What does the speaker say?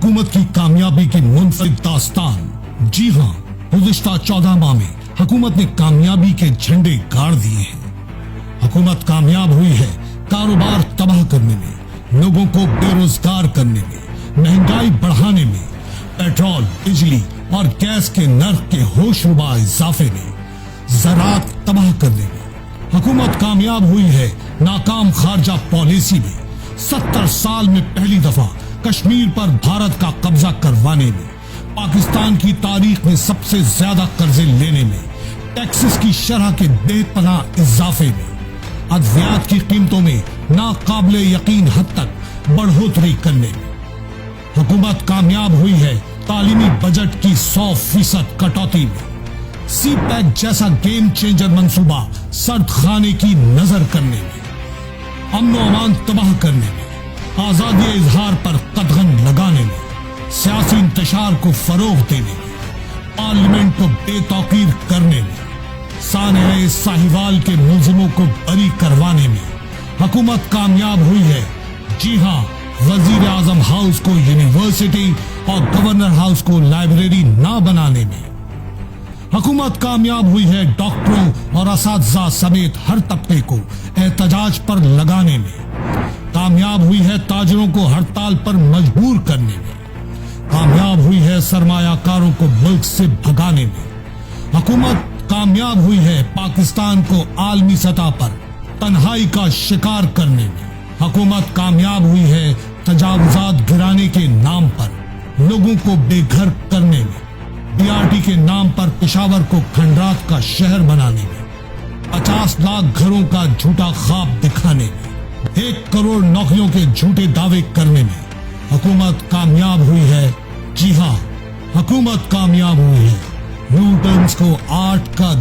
हुकूमत की कामयाबी की मुनफरिद दास्तान। जी हाँ, गुज़िश्ता 14 माह में हुकूमत ने कामयाबी के झंडे गाड़ दिए हैं। हुकूमत कामयाब हुई है कारोबार तबाह करने में, लोगों को बेरोजगार करने में, महंगाई बढ़ाने में, पेट्रोल, बिजली और गैस के नर्क के होशरुबा इजाफे में, ज़राअत तबाह करने में। हुकूमत कामयाब हुई है नाकाम खारजा पॉलिसी में, 70 साल में पहली दफा कश्मीर पर भारत का कब्जा करवाने में, पाकिस्तान की तारीख में सबसे ज्यादा कर्जे लेने में, टैक्सेस की शरह के बेपनाह इजाफे में, अद्वियात की कीमतों में नाकाबिले यकीन हद तक बढ़ोतरी करने में। हुकूमत कामयाब हुई है तालीमी बजट की 100% कटौती में, सी पैक जैसा गेम चेंजर मंसूबा सर्द खाने की नजर करने में, अमन व अमान तबाह करने में, आजादी इजहार पर कदगन लगाने में, सियासी इंतशार को फरोग देने में, पार्लियामेंट को बेतौकीर करने में, साने साहिवाल के मुलजिमों को बरी करवाने में। हुकूमत कामयाब हुई है, जी हाँ, वजीर आजम हाउस को यूनिवर्सिटी और गवर्नर हाउस को लाइब्रेरी ना बनाने में। हुकूमत कामयाब हुई है डॉक्टरों और असातिज़ा समेत हर तबके को एहतजाज पर लगाने में। कामयाब हुई है ताजरों को हड़ताल पर मजबूर करने में। कामयाब हुई है सरमायाकारों को मुल्क से भगाने में। हुकूमत कामयाब हुई है पाकिस्तान को आलमी सतह पर तन्हाई का शिकार करने में। हुकूमत कामयाब हुई है तजावुजात गिराने के नाम पर लोगों को बेघर करने में, बीआरटी के नाम पर पेशावर को खंडरात का शहर बनाने में, 50 लाख घरों का झूठा ख्वाब दिखाने में, 1 करोड़ नौकरियों के झूठे दावे करने में। हुकूमत कामयाब हुई है, जी हाँ, हुकूमत कामयाब हुई है न्यूटन्स को 8 का